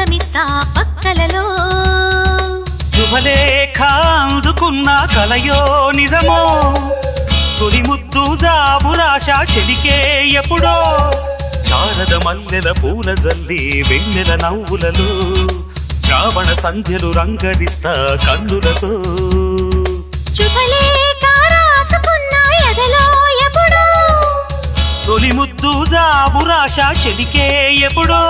అందమిస్తా పక్కలలో శుభలేఖ అందుకున్న కలయో నిజమో తొలి ముద్దు జాబు రాశ చెలికే ఎప్పుడో శారద మల్లెల పూల జల్లి వెన్నెల నవ్వులలో శ్రావణ సంధ్యలు రంగడిస్తా కన్నులతో శుభలేఖ రాసుకున్న ఎదలో ఎప్పుడో తొలి ముద్దు జాబు రాశ చెలికే ఎప్పుడో